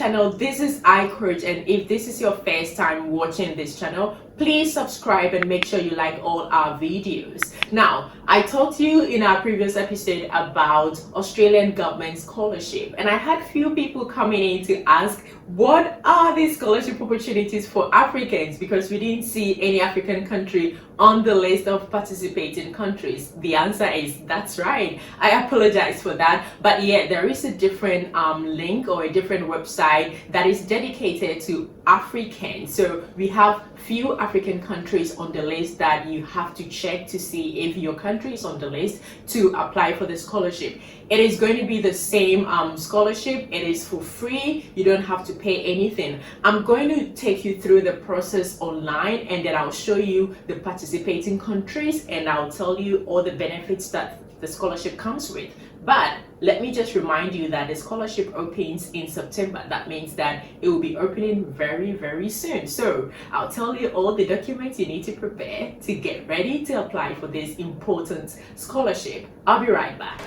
channel. This is iCoach, and if this is your first time watching this channel, please subscribe and make sure you like all our videos. Now, I talked to you in our previous episode about Australian government scholarship, and I had few people coming in to ask, what are these scholarship opportunities for Africans? Because we didn't see any African country on the list of participating countries. The answer is that's right. I apologize for that, but yeah, there is a different link or a different website that is dedicated to Africans. So we have few African countries on the list that you have to check to see if your country is on the list to apply for the scholarship. It is going to be the same scholarship. It is for free. You don't have to pay anything. I'm going to take you through the process online, and then I'll show you the participating countries, and I'll tell you all the benefits that the scholarship comes with. But let me just remind you that the scholarship opens in September. That means that it will be opening very, very soon. So I'll tell you all the documents you need to prepare to get ready to apply for this important scholarship. I'll be right back.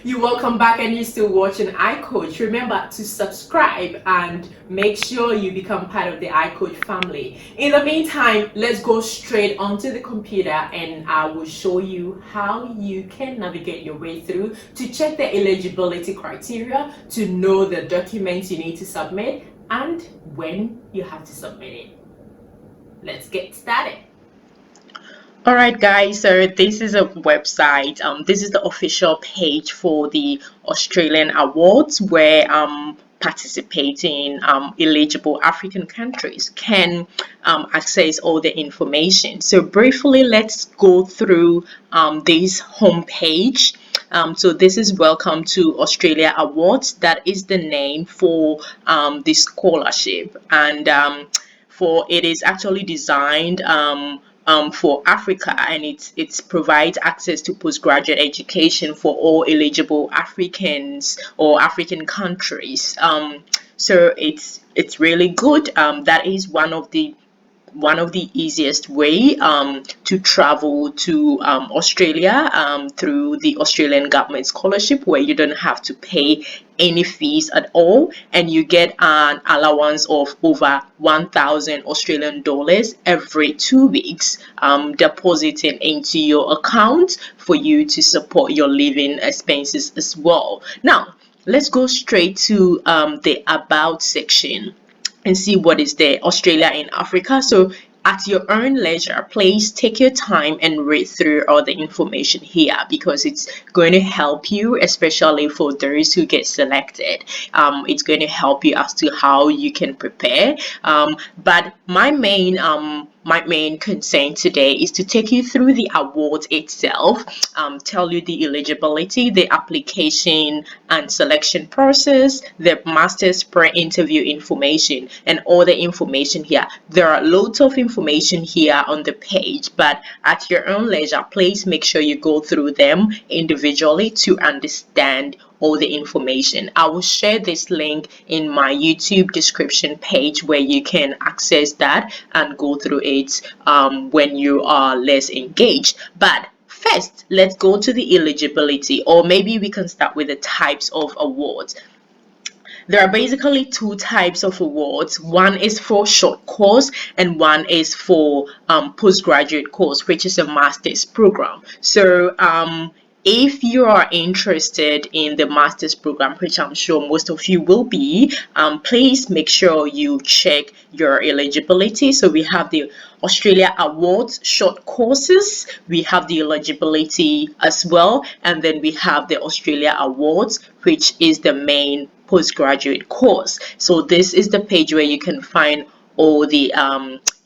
You're welcome back, and you're still watching iCoach. Remember to subscribe and make sure you become part of the iCoach family. In the meantime, let's go straight onto the computer, and I will show you how you can navigate your way through to check the eligibility criteria, to know the documents you need to submit and when you have to submit it. Let's get started. Alright guys, so this is a website. This is the official page for the Australian Awards, where participating eligible African countries can access all the information. So briefly, let's go through this homepage. So this is Welcome to Australia Awards. That is the name for the scholarship, and for it is actually designed for Africa, and it provides access to postgraduate education for all eligible Africans or African countries. So it's really good. That is one of the easiest way to travel to Australia through the Australian government scholarship, where you don't have to pay any fees at all, and you get an allowance of over 1,000 Australian dollars every 2 weeks deposited into your account for you to support your living expenses as well. Now let's go straight to the About section and see what is there. Australia in Africa. So at your own leisure, please take your time and read through all the information here, because it's going to help you, especially for those who get selected. It's going to help you as to how you can prepare. But my main concern today is to take you through the award itself, tell you the eligibility, the application and selection process, the master's pre-interview information, and all the information here. There are loads of information here on the page, but at your own leisure, please make sure you go through them individually to understand all the information. I will share this link in my YouTube description page, where you can access that and go through it when you are less engaged. But first, let's go to the eligibility, or maybe we can start with the types of awards. There are basically two types of awards. One is for short course, and one is for postgraduate course, which is a master's program. So if you are interested in the master's program, which I'm sure most of you will be, please make sure you check your eligibility. So we have the Australia Awards short courses, we have the eligibility as well, and then we have the Australia Awards, which is the main postgraduate course. So this is the page where you can find all the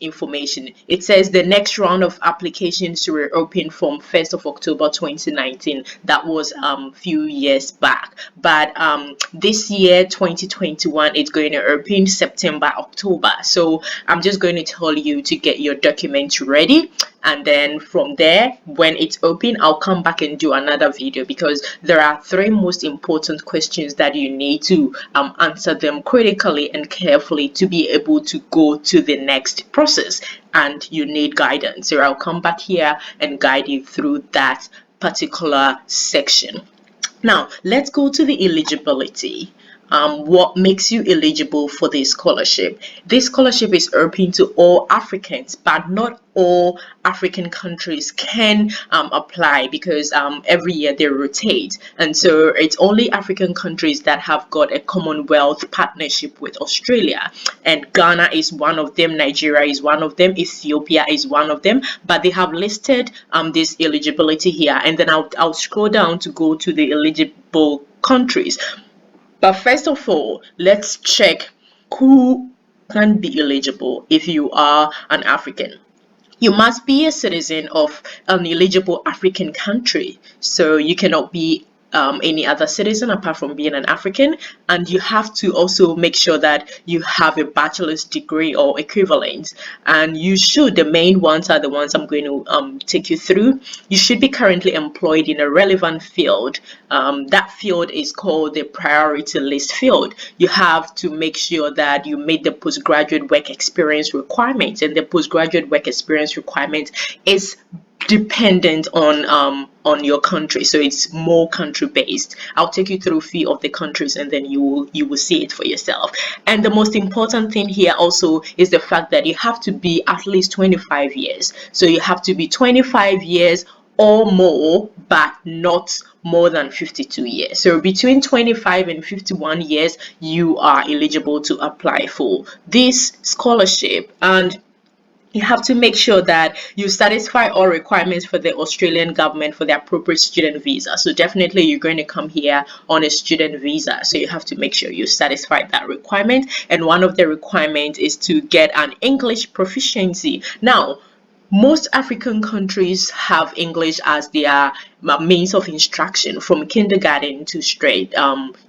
information. It says the next round of applications were open from 1st of October 2019. That was few years back, but this year 2021 it's going to open September, October. So I'm just going to tell you to get your documents ready, and then from there, when it's open, I'll come back and do another video, because there are 3 most important questions that you need to answer them critically and carefully to be able to go to the next process, and you need guidance. So I'll come back here and guide you through that particular section. Now, let's go to the eligibility. What makes you eligible for this scholarship? This scholarship is open to all Africans, but not all African countries can apply, because every year they rotate, and so it's only African countries that have got a Commonwealth partnership with Australia, and Ghana is one of them, Nigeria is one of them, Ethiopia is one of them, but they have listed this eligibility here, and then I'll scroll down to go to the eligible countries. But first of all, let's check who can be eligible if you are an African. You must be a citizen of an eligible African country. So you cannot be any other citizen apart from being an African. And you have to also make sure that you have a bachelor's degree or equivalent. And you should, the main ones are the ones I'm going to take you through. You should be currently employed in a relevant field. That field is called the priority list field. You have to make sure that you meet the postgraduate work experience requirements, and the postgraduate work experience requirement is dependent on your country, so it's more country based. I'll take you through a few of the countries, and then you will see it for yourself. And the most important thing here also is the fact that you have to be at least 25 years. So you have to be 25 years or more, but not more than 52 years. So between 25 and 51 years, you are eligible to apply for this scholarship. And you have to make sure that you satisfy all requirements for the Australian government for the appropriate student visa. So definitely you're going to come here on a student visa. So you have to make sure you satisfy that requirement. And one of the requirements is to get an English proficiency. Now, most African countries have English as their means of instruction from kindergarten to straight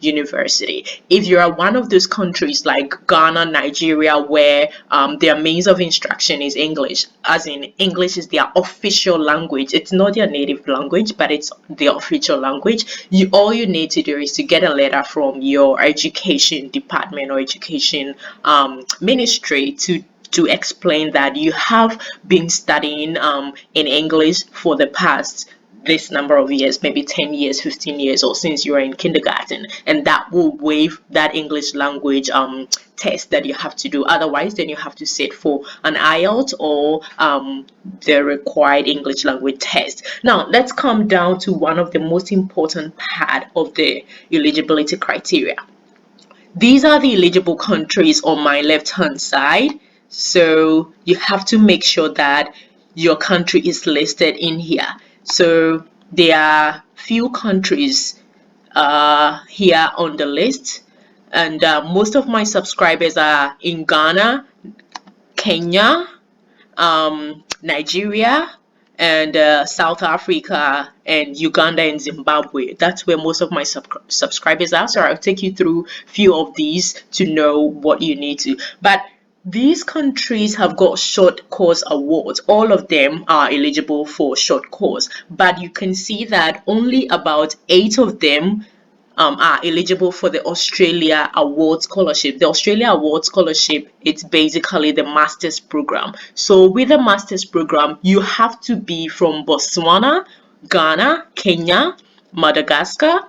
university. If you are one of those countries like Ghana, Nigeria, where their means of instruction is English, as in English is their official language, it's not their native language, but it's their official language, all you need to do is to get a letter from your education department or education ministry to explain that you have been studying in English for the past this number of years, maybe 10 years, 15 years, or since you are in kindergarten, and that will waive that English language test that you have to do. Otherwise, then you have to sit for an IELTS or the required English language test. Now, let's come down to one of the most important part of the eligibility criteria. These are the eligible countries on my left hand side. So you have to make sure that your country is listed in here. So there are few countries here on the list, and most of my subscribers are in Ghana, Kenya, Nigeria, and South Africa, and Uganda and Zimbabwe. That's where most of my subscribers are. So I'll take you through a few of these to know what you need to. But these countries have got short course awards. All of them are eligible for short course, but you can see that only about 8 of them are eligible for the Australia Award Scholarship. The Australia Award Scholarship, it's basically the master's program. So with the master's program, you have to be from Botswana, Ghana, Kenya, Madagascar,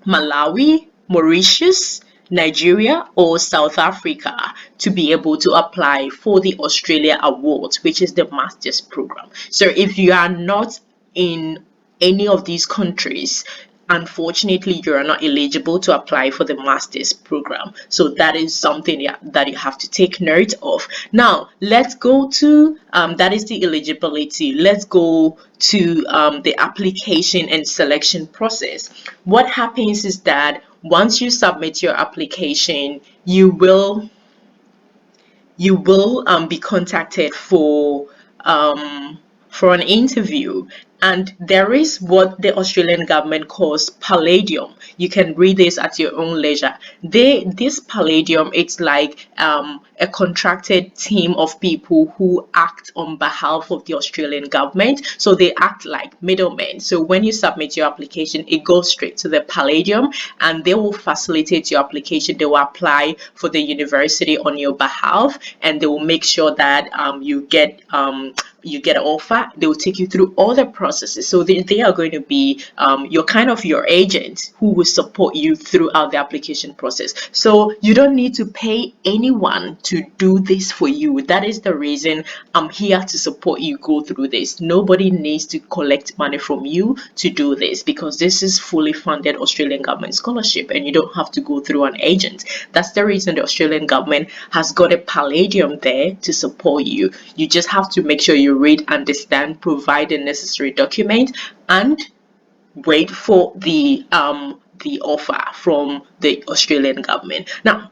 Malawi, Mauritius, Nigeria, or South Africa to be able to apply for the Australia Awards, which is the master's program. So if you are not in any of these countries, unfortunately you are not eligible to apply for the master's program. So that is something that you have to take note of. Now let's go to that is the eligibility. Let's go to the application and selection process. What happens is that once you submit your application, you will be contacted for an interview, and there is what the Australian government calls Palladium. You can read this at your own leisure. This Palladium, it's like a contracted team of people who act on behalf of the Australian government. So they act like middlemen. So when you submit your application, it goes straight to the Palladium, and they will facilitate your application. They will apply for the university on your behalf, and they will make sure that you get an offer. They will take you through all the process processes. So they are going to be your agent who will support you throughout the application process. So you don't need to pay anyone to do this for you. That is the reason I'm here to support you go through this. Nobody needs to collect money from you to do this, because this is fully funded Australian government scholarship and you don't have to go through an agent. That's the reason the Australian government has got a palladium there to support you. You just have to make sure you read, understand, provide the necessary document, and wait for the offer from the Australian government. Now,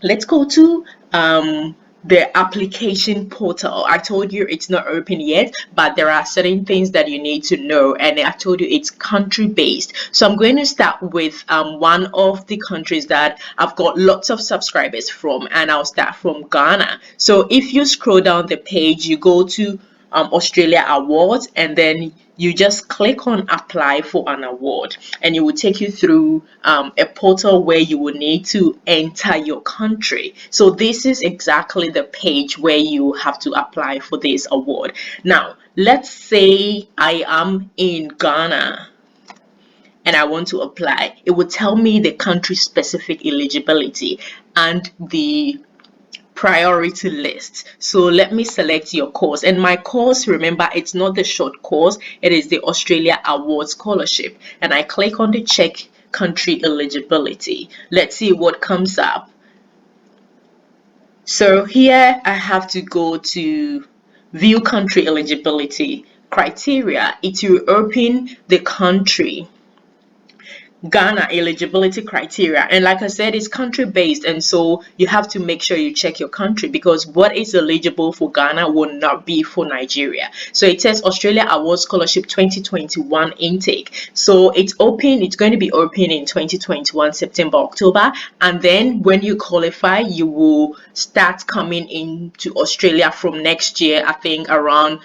let's go to the application portal. I told you it's not open yet, but there are certain things that you need to know, and I told you it's country based. So I'm going to start with one of the countries that I've got lots of subscribers from, and I'll start from Ghana. So if you scroll down the page, you go to Australia Awards, and then you just click on apply for an award, and it will take you through a portal where you will need to enter your country. So this is exactly the page where you have to apply for this award. Now, let's say I am in Ghana and I want to apply. It will tell me the country specific eligibility and the priority list. So let me select your course, and my course, remember, it's not the short course, it is the Australia Award Scholarship, and I click on the check country eligibility. Let's see what comes up. So here I have to go to view country eligibility criteria. It will open the country Ghana eligibility criteria, and like I said, it's country based, and so you have to make sure you check your country, because what is eligible for Ghana will not be for Nigeria. So it says Australia Award Scholarship 2021 intake. So it's going to be open in 2021 September, October, and then when you qualify, you will start coming into Australia from next year, I think around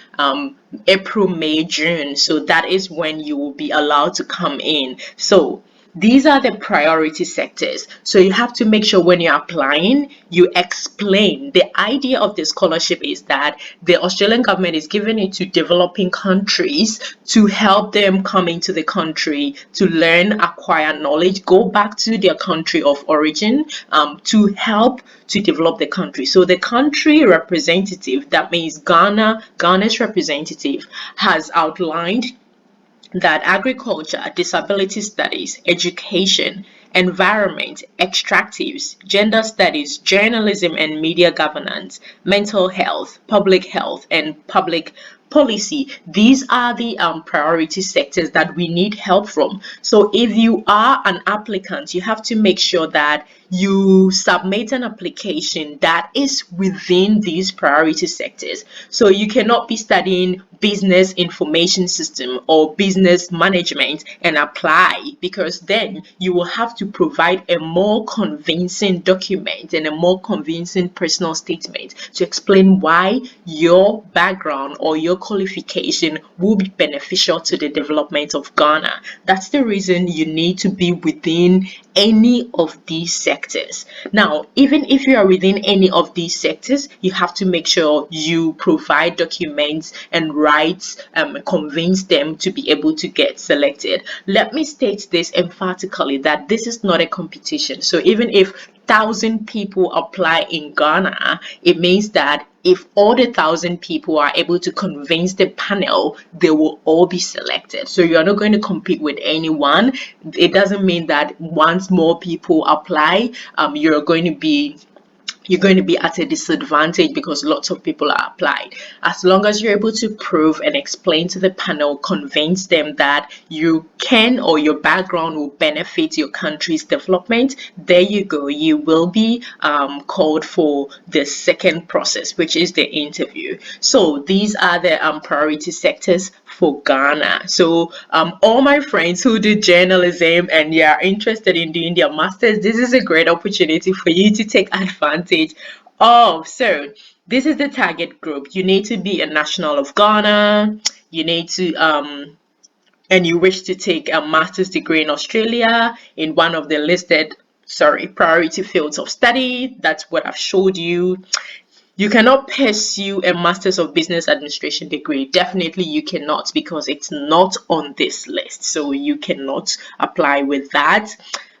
April, May, June. So that is when you will be allowed to come in. So these are the priority sectors. So you have to make sure when you're applying, you explain. The idea of the scholarship is that the Australian government is giving it to developing countries to help them come into the country to learn, acquire knowledge, go back to their country of origin, to help to develop the country. So the country representative, that means Ghana's representative, has outlined that agriculture, disability studies, education, environment, extractives, gender studies, journalism and media governance, mental health, and public policy. These are the priority sectors that we need help from. So if you are an applicant, you have to make sure that you submit an application that is within these priority sectors. So you cannot be studying business information system or business management and apply, because then you will have to provide a more convincing document and a more convincing personal statement to explain why your background or your qualification will be beneficial to the development of Ghana. That's the reason you need to be within any of these sectors. Now, even if you are within any of these sectors, you have to make sure you provide documents and rights, convince them to be able to get selected. Let me state this emphatically, that this is not a competition. So even if 1,000 people apply in Ghana, it means that if all the 1,000 people are able to convince the panel, they will all be selected. So you are not going to compete with anyone. It doesn't mean that once more people apply, you're going to be at a disadvantage because lots of people are applied. As long as you're able to prove and explain to the panel, convince them that you can, or your background will benefit your country's development, there you go. You will be called for the second process, which is the interview. So these are the priority sectors for Ghana. So all my friends who do journalism and you are interested in doing their masters, this is a great opportunity for you to take advantage of. So this is the target group. You need to be a national of Ghana. You need to and you wish to take a master's degree in Australia in one of the listed priority fields of study. That's what I've showed you. You cannot pursue a Master's of Business Administration degree. Definitely you cannot, because it's not on this list. So you cannot apply with that.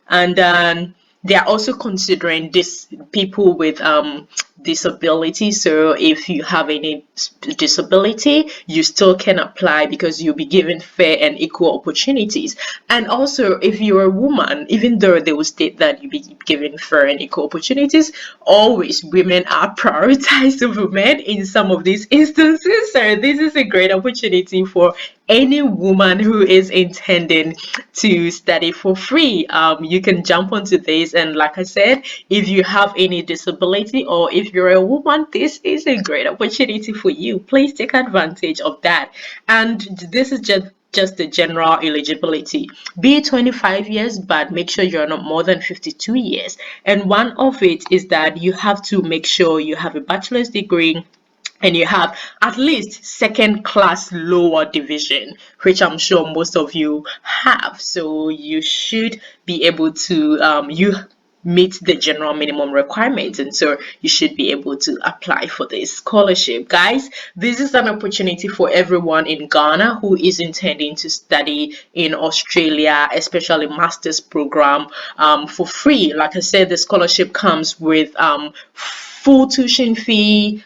And they are also considering this people with disability. So if you have any disability, you still can apply, because you'll be given fair and equal opportunities. And also, if you're a woman, even though they will state that you'll be given fair and equal opportunities, always women are prioritized over men in some of these instances. So this is a great opportunity for any woman who is intending to study for free. You can jump onto this, and like I said, if you have any disability or if you're a woman, this is a great opportunity for you. Please take advantage of that. And this is just the general eligibility. Be 25 years, but make sure you're not more than 52 years. And one of it is that you have to make sure you have a bachelor's degree and you have at least second class lower division, which I'm sure most of you have. So you should be able to you meet the general minimum requirements, and so you should be able to apply for this scholarship. Guys, this is an opportunity for everyone in Ghana who is intending to study in Australia, especially master's program, for free. Like I said, the scholarship comes with full tuition fee,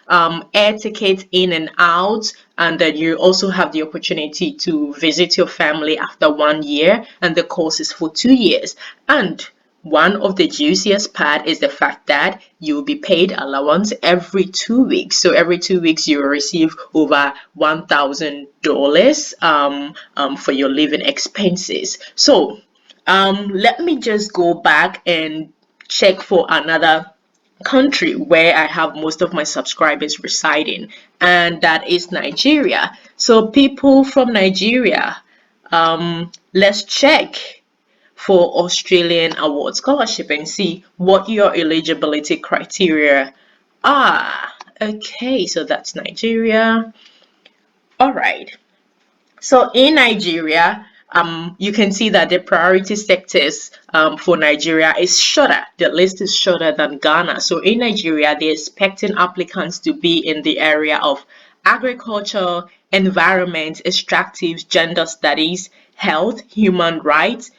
air tickets in and out, and then you also have the opportunity to visit your family after 1 year, and the course is for 2 years. And one of the juiciest part is the fact that you'll be paid allowance every 2 weeks. So every 2 weeks you will receive over $1,000 for your living expenses. So let me just go back and check for another country where I have most of my subscribers residing, and that is Nigeria. So people from Nigeria, let's check for Australian award scholarship and see what your eligibility criteria are. Okay, so that's Nigeria. All right. So in Nigeria, you can see that the priority sectors for Nigeria is shorter. The list is shorter than Ghana. So in Nigeria, they're expecting applicants to be in the area of agriculture, environment, extractives, gender studies, health, human rights,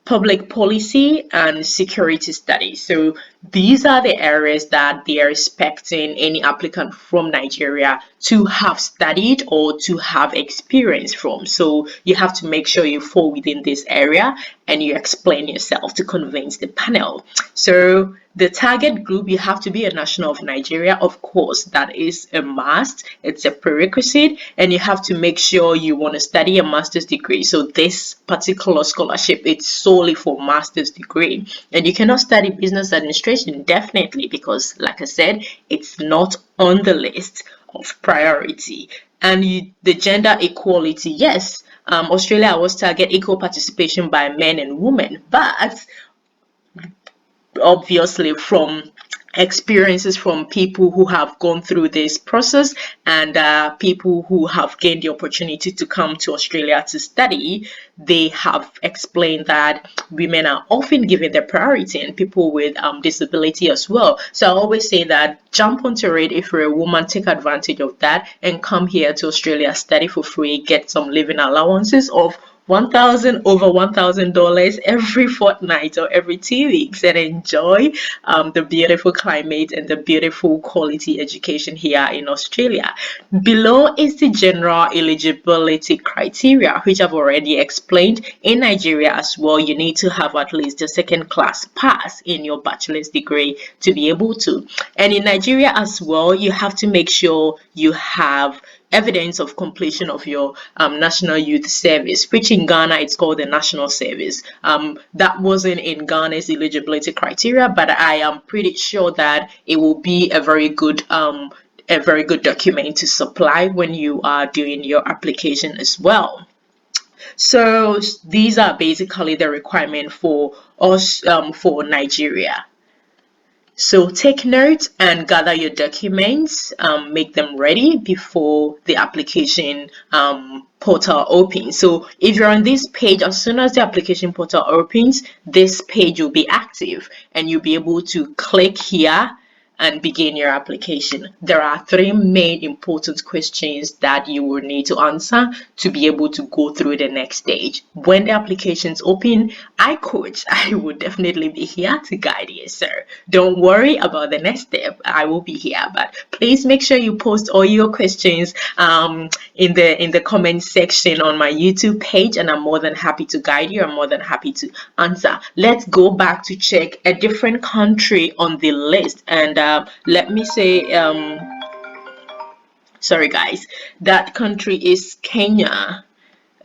public policy, and security studies. So these are the areas that they are expecting any applicant from Nigeria to have studied or to have experience from. So you have to make sure you fall within this area and you explain yourself to convince the panel. So the target group, you have to be a national of Nigeria. Of course, that is a must. It's a prerequisite, and you have to make sure you want to study a master's degree. So this particular scholarship, it's solely for master's degree, and you cannot study business administration, definitely, because like I said, it's not on the list of priority. And the gender equality, yes, Australia was target equal participation by men and women, but obviously from experiences from people who have gone through this process, and people who have gained the opportunity to come to Australia to study, they have explained that women are often given the priority, and people with disability as well. So I always say that jump onto it. If you're a woman, take advantage of that and come here to Australia, study for free, get some living allowances of $1,000 every fortnight or every 2 weeks, and enjoy the beautiful climate and the beautiful quality education here in Australia. Below is the general eligibility criteria, which I've already explained. In Nigeria as well, you need to have at least a second class pass in your bachelor's degree to be able to. And in Nigeria as well, you have to make sure you have evidence of completion of your national youth service, which in Ghana it's called the national service. That wasn't in Ghana's eligibility criteria, but I am pretty sure that it will be a very good document to supply when you are doing your application as well. So these are basically the requirement for us for Nigeria. So take note and gather your documents, make them ready before the application portal opens. So if you're on this page, as soon as the application portal opens, this page will be active and you'll be able to click here and begin your application. There are three main important questions that you will need to answer to be able to go through the next stage. When the applications open, I will definitely be here to guide you, sir. Don't worry about the next step. I will be here, but please make sure you post all your questions in the comment section on my YouTube page, and I'm more than happy to guide you. I'm more than happy to answer. Let's go back to check a different country on the list, and let me say sorry guys, that country is Kenya.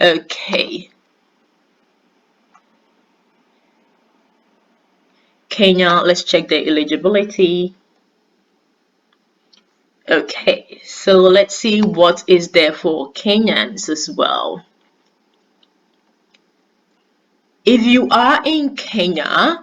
Okay, Kenya, let's check the eligibility. Okay, so let's see what is there for Kenyans as well. If you are in Kenya,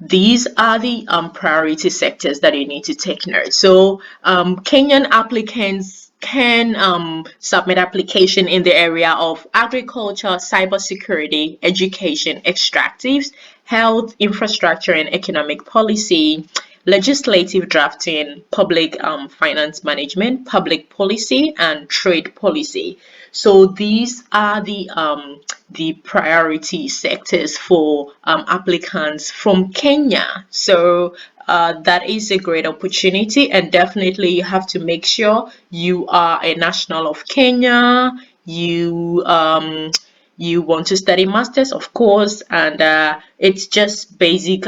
these are the priority sectors that you need to take note. So Kenyan applicants can submit application in the area of agriculture, cybersecurity, education, extractives, health, infrastructure and economic policy, legislative drafting, public finance management, public policy, and trade policy. So these are the priority sectors for applicants from Kenya. So that is a great opportunity, and definitely you have to make sure you are a national of Kenya. You want to study masters, of course, and it's just basic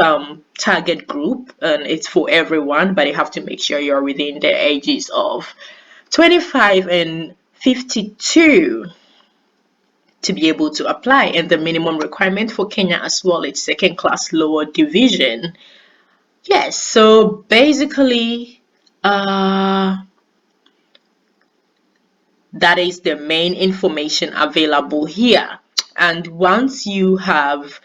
target group, and it's for everyone, but you have to make sure you're within the ages of 25 and 52 to be able to apply. And the minimum requirement for Kenya as well, it's second class lower division. Yes, so basically that is the main information available here. And once you have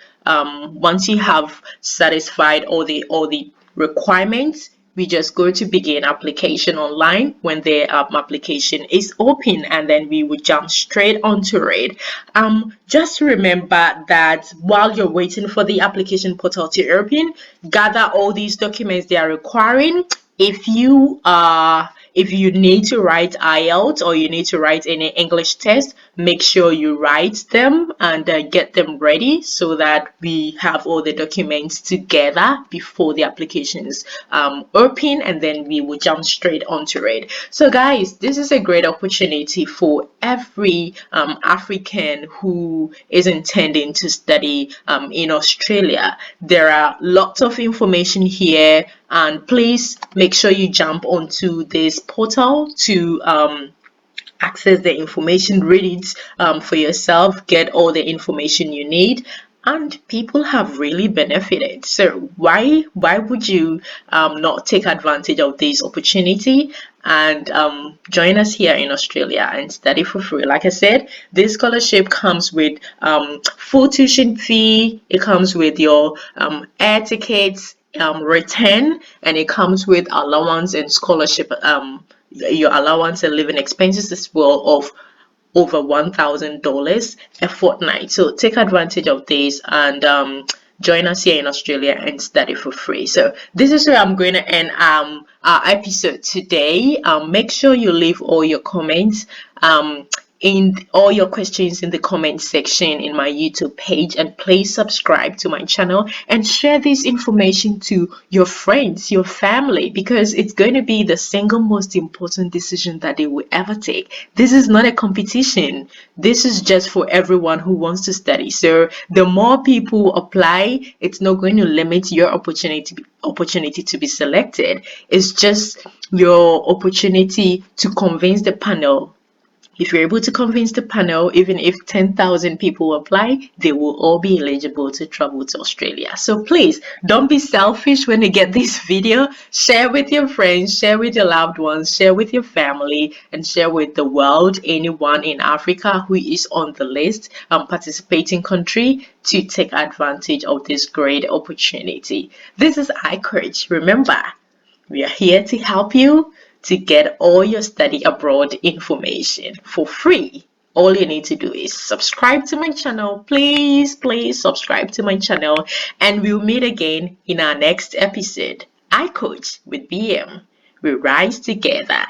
satisfied all the requirements, we just go to begin application online when the application is open, and then we would jump straight onto it. Just remember that while you're waiting for the application portal to open, gather all these documents they are requiring. If you need to write IELTS or you need to write any English test, make sure you write them and get them ready so that we have all the documents together before the applications open, and then we will jump straight onto it. So guys, this is a great opportunity for every African who is intending to study in Australia. There are lots of information here, and please make sure you jump onto this portal to access the information, read it for yourself, get all the information you need, and people have really benefited. So why would you not take advantage of this opportunity and join us here in Australia and study for free? Like I said, this scholarship comes with full tuition fee. It comes with your air tickets, return, and it comes with allowance and scholarship, your allowance and living expenses as well, of over $1,000 a fortnight. So take advantage of this and join us here in Australia and study for free. So this is where I'm going to end our episode today. Make sure you leave all your comments in all your questions in the comment section in my YouTube page, and please subscribe to my channel and share this information to your friends, your family, because it's going to be the single most important decision that they will ever take. This is not a competition. This is just for everyone who wants to study. So the more people apply, it's not going to limit your opportunity to be selected. It's just your opportunity to convince the panel. If you're able to convince the panel, even if 10,000 people apply, they will all be eligible to travel to Australia. So please don't be selfish when you get this video. Share with your friends, share with your loved ones, share with your family, and share with the world, anyone in Africa who is on the list, participating country, to take advantage of this great opportunity. This is iCoach. Remember, we are here to help you to get all your study abroad information for free. All you need to do is subscribe to my channel. Please subscribe to my channel, and we'll meet again in our next episode. iCoach with BM. We rise together.